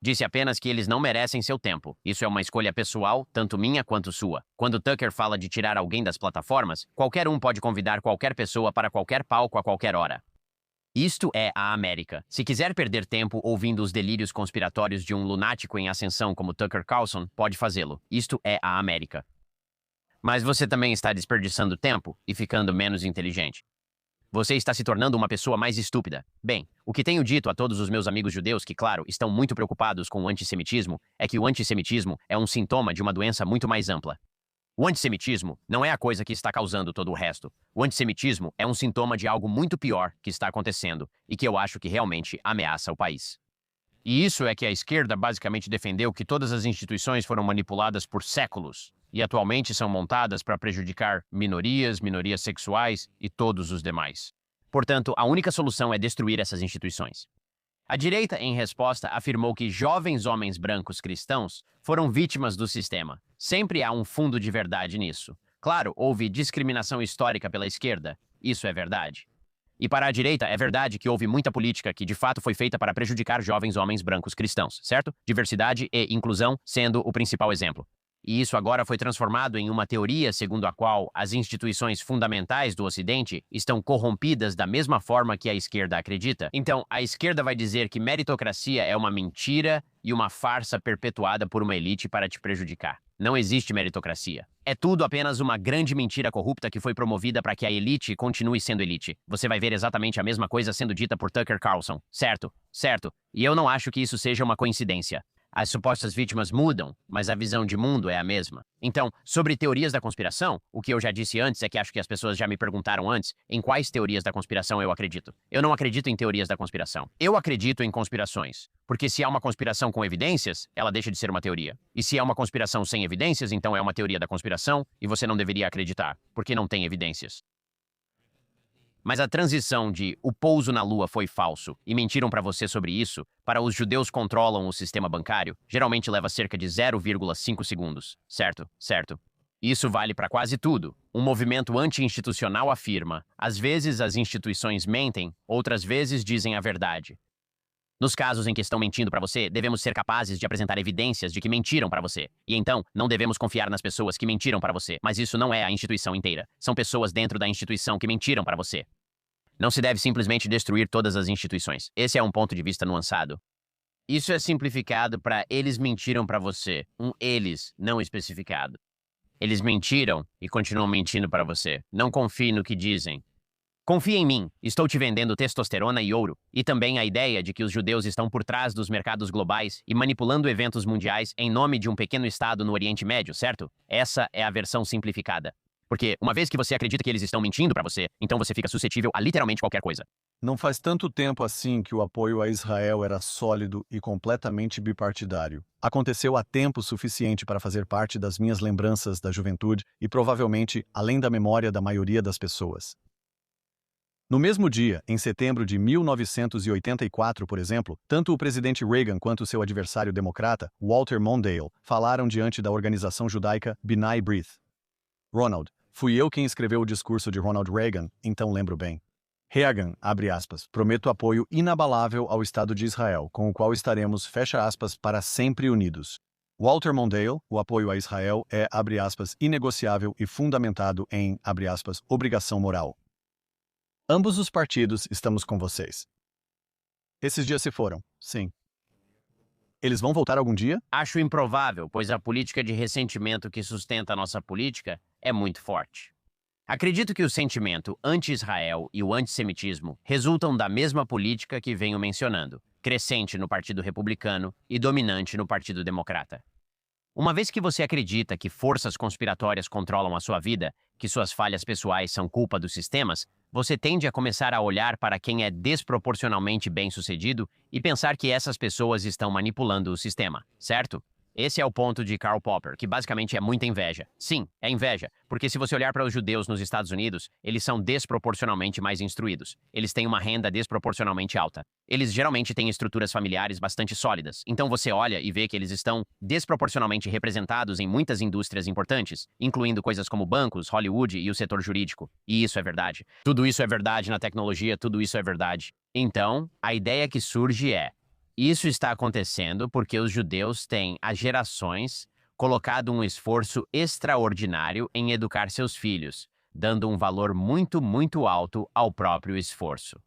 Disse apenas que eles não merecem seu tempo. Isso é uma escolha pessoal, tanto minha quanto sua. Quando Tucker fala de tirar alguém das plataformas, qualquer um pode convidar qualquer pessoa para qualquer palco a qualquer hora. Isto é a América. Se quiser perder tempo ouvindo os delírios conspiratórios de um lunático em ascensão como Tucker Carlson, pode fazê-lo. Isto é a América. Mas você também está desperdiçando tempo e ficando menos inteligente. Você está se tornando uma pessoa mais estúpida. Bem, o que tenho dito a todos os meus amigos judeus que, claro, estão muito preocupados com o antissemitismo, é que o antissemitismo é um sintoma de uma doença muito mais ampla. O antissemitismo não é a coisa que está causando todo o resto. O antissemitismo é um sintoma de algo muito pior que está acontecendo e que eu acho que realmente ameaça o país. E isso é que a esquerda basicamente defendeu que todas as instituições foram manipuladas por séculos e atualmente são montadas para prejudicar minorias, minorias sexuais e todos os demais. Portanto, a única solução é destruir essas instituições. A direita, em resposta, afirmou que jovens homens brancos cristãos foram vítimas do sistema. Sempre há um fundo de verdade nisso. Claro, houve discriminação histórica pela esquerda. Isso é verdade. E para a direita, é verdade que houve muita política que de fato foi feita para prejudicar jovens homens brancos cristãos, certo? Diversidade e inclusão sendo o principal exemplo. E isso agora foi transformado em uma teoria segundo a qual as instituições fundamentais do Ocidente estão corrompidas da mesma forma que a esquerda acredita. Então, a esquerda vai dizer que meritocracia é uma mentira e uma farsa perpetuada por uma elite para te prejudicar. Não existe meritocracia. É tudo apenas uma grande mentira corrupta que foi promovida para que a elite continue sendo elite. Você vai ver exatamente a mesma coisa sendo dita por Tucker Carlson. Certo, certo. E eu não acho que isso seja uma coincidência. As supostas vítimas mudam, mas a visão de mundo é a mesma. Então, sobre teorias da conspiração, o que eu já disse antes é que acho que as pessoas já me perguntaram antes em quais teorias da conspiração eu acredito. Eu não acredito em teorias da conspiração. Eu acredito em conspirações. Porque se há uma conspiração com evidências, ela deixa de ser uma teoria. E se há uma conspiração sem evidências, então é uma teoria da conspiração e você não deveria acreditar, porque não tem evidências. Mas a transição de o pouso na Lua foi falso e mentiram para você sobre isso, para os judeus controlam o sistema bancário, geralmente leva cerca de 0,5 segundos. Certo, certo. Isso vale para quase tudo. Um movimento anti-institucional afirma, às vezes as instituições mentem, outras vezes dizem a verdade. Nos casos em que estão mentindo para você, devemos ser capazes de apresentar evidências de que mentiram para você. E então, não devemos confiar nas pessoas que mentiram para você. Mas isso não é a instituição inteira. São pessoas dentro da instituição que mentiram para você. Não se deve simplesmente destruir todas as instituições. Esse é um ponto de vista nuançado. Isso é simplificado para eles mentiram para você. Um eles não especificado. Eles mentiram e continuam mentindo para você. Não confie no que dizem. Confie em mim, estou te vendendo testosterona e ouro, e também a ideia de que os judeus estão por trás dos mercados globais e manipulando eventos mundiais em nome de um pequeno estado no Oriente Médio, certo? Essa é a versão simplificada. Porque, uma vez que você acredita que eles estão mentindo pra você, então você fica suscetível a literalmente qualquer coisa. Não faz tanto tempo assim que o apoio a Israel era sólido e completamente bipartidário. Aconteceu há tempo suficiente para fazer parte das minhas lembranças da juventude e provavelmente além da memória da maioria das pessoas. No mesmo dia, em setembro de 1984, por exemplo, tanto o presidente Reagan quanto seu adversário democrata, Walter Mondale, falaram diante da organização judaica B'nai B'rith. Ronald, fui eu quem escreveu o discurso de Ronald Reagan, então lembro bem. Reagan, abre aspas, prometo apoio inabalável ao Estado de Israel, com o qual estaremos, fecha aspas, para sempre unidos. Walter Mondale, o apoio a Israel é, abre aspas, inegociável e fundamentado em, abre aspas, obrigação moral. Ambos os partidos estamos com vocês. Esses dias se foram, sim. Eles vão voltar algum dia? Acho improvável, pois a política de ressentimento que sustenta a nossa política é muito forte. Acredito que o sentimento anti-Israel e o antissemitismo resultam da mesma política que venho mencionando, crescente no Partido Republicano e dominante no Partido Democrata. Uma vez que você acredita que forças conspiratórias controlam a sua vida, que suas falhas pessoais são culpa dos sistemas, você tende a começar a olhar para quem é desproporcionalmente bem-sucedido e pensar que essas pessoas estão manipulando o sistema, certo? Esse é o ponto de Karl Popper, que basicamente é muita inveja. Sim, é inveja, porque se você olhar para os judeus nos Estados Unidos, eles são desproporcionalmente mais instruídos. Eles têm uma renda desproporcionalmente alta. Eles geralmente têm estruturas familiares bastante sólidas. Então você olha e vê que eles estão desproporcionalmente representados em muitas indústrias importantes, incluindo coisas como bancos, Hollywood e o setor jurídico. E isso é verdade. Tudo isso é verdade na tecnologia, tudo isso é verdade. Então, a ideia que surge é: Isso está acontecendo porque os judeus têm, há gerações, colocado um esforço extraordinário em educar seus filhos, dando um valor muito, muito alto ao próprio esforço.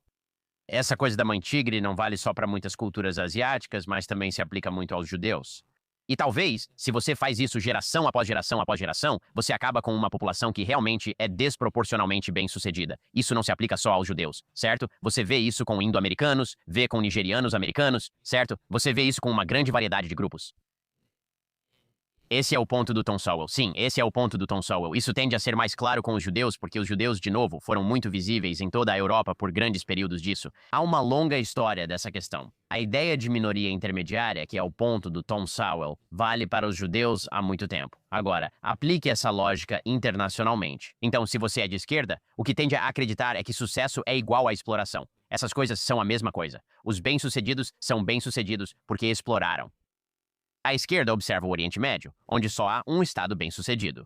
Essa coisa da mãe tigre não vale só para muitas culturas asiáticas, mas também se aplica muito aos judeus. E talvez, se você faz isso geração após geração após geração, você acaba com uma população que realmente é desproporcionalmente bem-sucedida. Isso não se aplica só aos judeus, certo? Você vê isso com indo-americanos, vê com nigerianos americanos, certo? Você vê isso com uma grande variedade de grupos. Esse é o ponto do Tom Sowell. Sim, esse é o ponto do Tom Sowell. Isso tende a ser mais claro com os judeus, porque os judeus, de novo, foram muito visíveis em toda a Europa por grandes períodos disso. Há uma longa história dessa questão. A ideia de minoria intermediária, que é o ponto do Tom Sowell, vale para os judeus há muito tempo. Agora, aplique essa lógica internacionalmente. Então, se você é de esquerda, o que tende a acreditar é que sucesso é igual à exploração. Essas coisas são a mesma coisa. Os bem-sucedidos são bem-sucedidos porque exploraram. A esquerda observa o Oriente Médio, onde só há um estado bem-sucedido.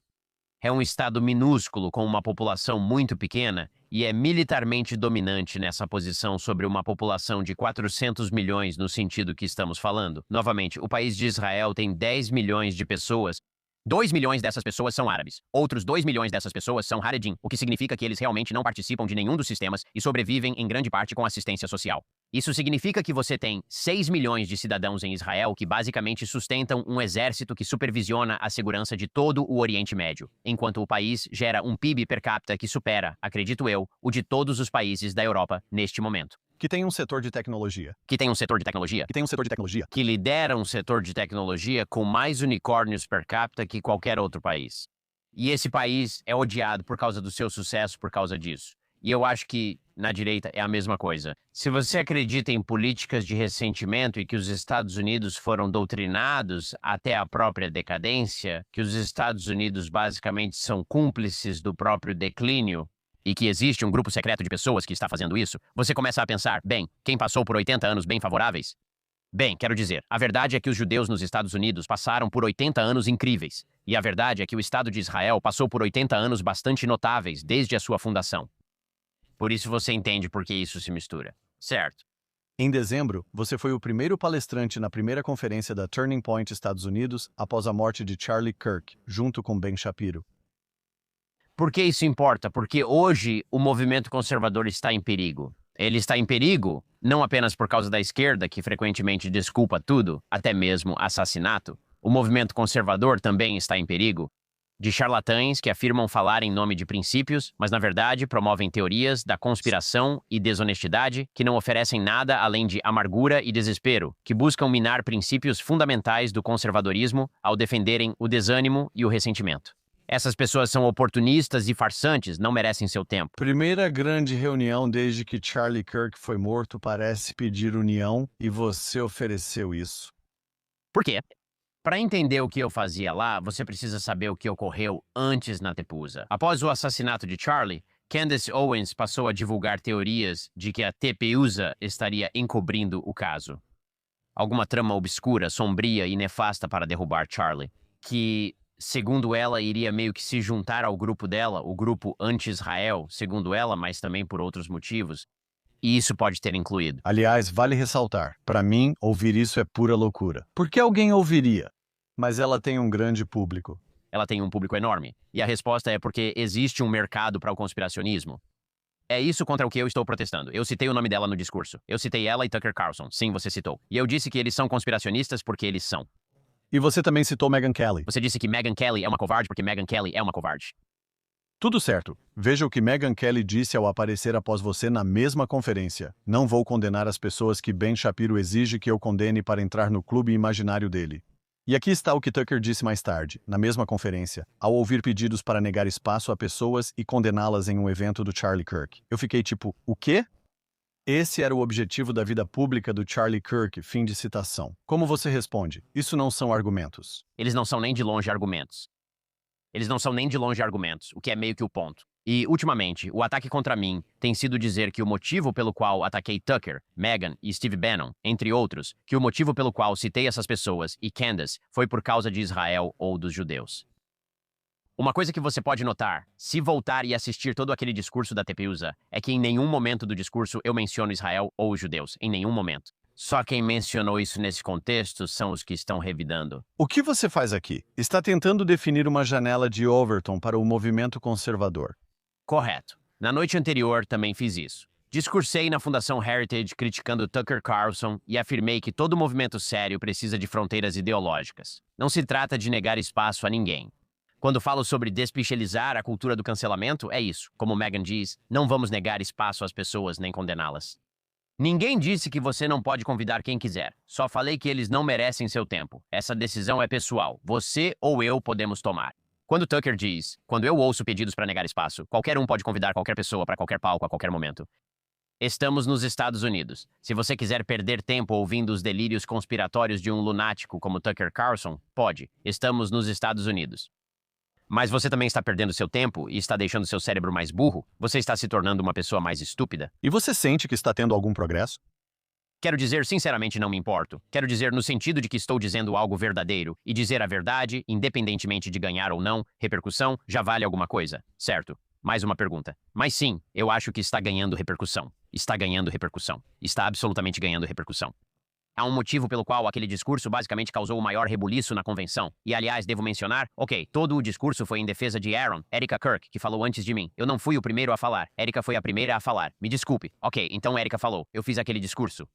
É um estado minúsculo com uma população muito pequena e é militarmente dominante nessa posição sobre uma população de 400 milhões no sentido que estamos falando. Novamente, o país de Israel tem 10 milhões de pessoas. 2 milhões dessas pessoas são árabes. Outros 2 milhões dessas pessoas são Haredim, o que significa que eles realmente não participam de nenhum dos sistemas e sobrevivem em grande parte com assistência social. Isso significa que você tem 6 milhões de cidadãos em Israel que basicamente sustentam um exército que supervisiona a segurança de todo o Oriente Médio, enquanto o país gera um PIB per capita que supera, acredito eu, o de todos os países da Europa neste momento. Que tem um setor de tecnologia. Que tem um setor de tecnologia. Que tem um setor de tecnologia. Que lidera um setor de tecnologia com mais unicórnios per capita que qualquer outro país. E esse país é odiado por causa do seu sucesso por causa disso. E eu acho que, na direita, é a mesma coisa. Se você acredita em políticas de ressentimento e que os Estados Unidos foram doutrinados até a própria decadência, que os Estados Unidos basicamente são cúmplices do próprio declínio, e que existe um grupo secreto de pessoas que está fazendo isso, você começa a pensar, bem, quem passou por 80 anos bem favoráveis? Bem, quero dizer, a verdade é que os judeus nos Estados Unidos passaram por 80 anos incríveis. E a verdade é que o Estado de Israel passou por 80 anos bastante notáveis desde a sua fundação. Por isso você entende por que isso se mistura, certo? Em dezembro, você foi o primeiro palestrante na primeira conferência da Turning Point Estados Unidos após a morte de Charlie Kirk, junto com Ben Shapiro. Por que isso importa? Porque hoje o movimento conservador está em perigo. Ele está em perigo não apenas por causa da esquerda, que frequentemente desculpa tudo, até mesmo assassinato. O movimento conservador também está em perigo de charlatães que afirmam falar em nome de princípios, mas na verdade promovem teorias da conspiração e desonestidade que não oferecem nada além de amargura e desespero, que buscam minar princípios fundamentais do conservadorismo ao defenderem o desânimo e o ressentimento. Essas pessoas são oportunistas e farsantes, não merecem seu tempo. Primeira grande reunião desde que Charlie Kirk foi morto parece pedir união e você ofereceu isso. Por quê? Para entender o que eu fazia lá, você precisa saber o que ocorreu antes na Tepusa. Após o assassinato de Charlie, Candace Owens passou a divulgar teorias de que a Tepusa estaria encobrindo o caso. Alguma trama obscura, sombria e nefasta para derrubar Charlie, que, segundo ela, iria meio que se juntar ao grupo dela, o grupo anti-Israel, segundo ela, mas também por outros motivos. E isso pode ter incluído. Aliás, vale ressaltar, para mim, ouvir isso é pura loucura. Por que alguém ouviria? Mas ela tem um grande público. Ela tem um público enorme. E a resposta é porque existe um mercado para o conspiracionismo. É isso contra o que eu estou protestando. Eu citei o nome dela no discurso. Eu citei ela e Tucker Carlson. Sim, você citou. E eu disse que eles são conspiracionistas porque eles são. E você também citou Megyn Kelly. Você disse que Megyn Kelly é uma covarde porque Megyn Kelly é uma covarde. Tudo certo. Veja o que Megyn Kelly disse ao aparecer após você na mesma conferência. Não vou condenar as pessoas que Ben Shapiro exige que eu condene para entrar no clube imaginário dele. E aqui está o que Tucker disse mais tarde, na mesma conferência, ao ouvir pedidos para negar espaço a pessoas e condená-las em um evento do Charlie Kirk. Eu fiquei tipo, o quê? Esse era o objetivo da vida pública do Charlie Kirk, fim de citação. Como você responde? Isso não são argumentos. Eles não são nem de longe argumentos. Eles não são nem de longe argumentos, o que é meio que o ponto. E, ultimamente, o ataque contra mim tem sido dizer que o motivo pelo qual ataquei Tucker, Megyn e Steve Bannon, entre outros, que o motivo pelo qual citei essas pessoas e Candace foi por causa de Israel ou dos judeus. Uma coisa que você pode notar, se voltar e assistir todo aquele discurso da Tepusa, é que em nenhum momento do discurso eu menciono Israel ou os judeus, em nenhum momento. Só quem mencionou isso nesse contexto são os que estão revidando. O que você faz aqui? Está tentando definir uma janela de Overton para o movimento conservador. Correto. Na noite anterior também fiz isso. Discursei na Fundação Heritage criticando Tucker Carlson e afirmei que todo movimento sério precisa de fronteiras ideológicas. Não se trata de negar espaço a ninguém. Quando falo sobre despichelizar a cultura do cancelamento, é isso. Como Meghan diz, não vamos negar espaço às pessoas nem condená-las. Ninguém disse que você não pode convidar quem quiser. Só falei que eles não merecem seu tempo. Essa decisão é pessoal. Você ou eu podemos tomar. Quando Tucker diz, quando eu ouço pedidos para negar espaço, qualquer um pode convidar qualquer pessoa para qualquer palco a qualquer momento. Estamos nos Estados Unidos. Se você quiser perder tempo ouvindo os delírios conspiratórios de um lunático como Tucker Carlson, pode. Estamos nos Estados Unidos. Mas você também está perdendo seu tempo e está deixando seu cérebro mais burro? Você está se tornando uma pessoa mais estúpida? E você sente que está tendo algum progresso? Quero dizer, sinceramente, não me importo. Quero dizer no sentido de que estou dizendo algo verdadeiro. E dizer a verdade, independentemente de ganhar ou não, repercussão, já vale alguma coisa, certo? Mais uma pergunta. Mas sim, eu acho que está ganhando repercussão. Está ganhando repercussão. Está absolutamente ganhando repercussão. Há um motivo pelo qual aquele discurso basicamente causou o maior rebuliço na convenção. E, aliás, devo mencionar, todo o discurso foi em defesa de Aaron, Erika Kirk, que falou antes de mim. Eu não fui o primeiro a falar. Erika foi a primeira a falar. Me desculpe. Então Erika falou. Eu fiz aquele discurso.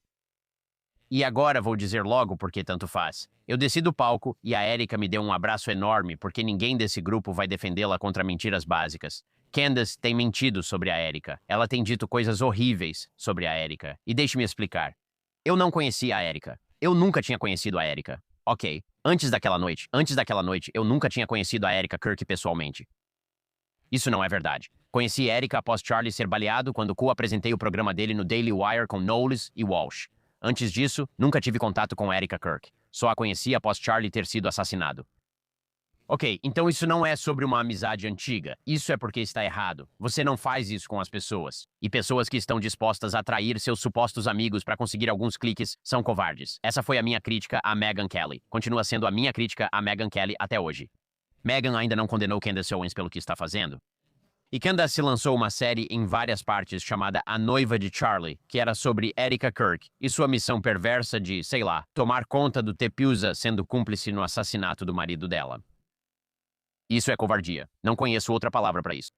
E agora vou dizer logo porque tanto faz. Eu desci do palco e a Erika me deu um abraço enorme porque ninguém desse grupo vai defendê-la contra mentiras básicas. Candace tem mentido sobre a Erika. Ela tem dito coisas horríveis sobre a Erika. E deixe-me explicar. Eu não conhecia a Erika. Eu nunca tinha conhecido a Erika. Antes daquela noite, eu nunca tinha conhecido a Erika Kirk pessoalmente. Isso não é verdade. Conheci Erika após Charlie ser baleado quando co-apresentei o programa dele no Daily Wire com Knowles e Walsh. Antes disso, nunca tive contato com Erika Kirk. Só a conheci após Charlie ter sido assassinado. Então isso não é sobre uma amizade antiga. Isso é porque está errado. Você não faz isso com as pessoas. E pessoas que estão dispostas a trair seus supostos amigos para conseguir alguns cliques são covardes. Essa foi a minha crítica a Megyn Kelly. Continua sendo a minha crítica a Megyn Kelly até hoje. Megyn ainda não condenou Candace Owens pelo que está fazendo. E Candace lançou uma série em várias partes chamada A Noiva de Charlie, que era sobre Erika Kirk e sua missão perversa de, tomar conta do Tepusa sendo cúmplice no assassinato do marido dela. Isso é covardia. Não conheço outra palavra para isso.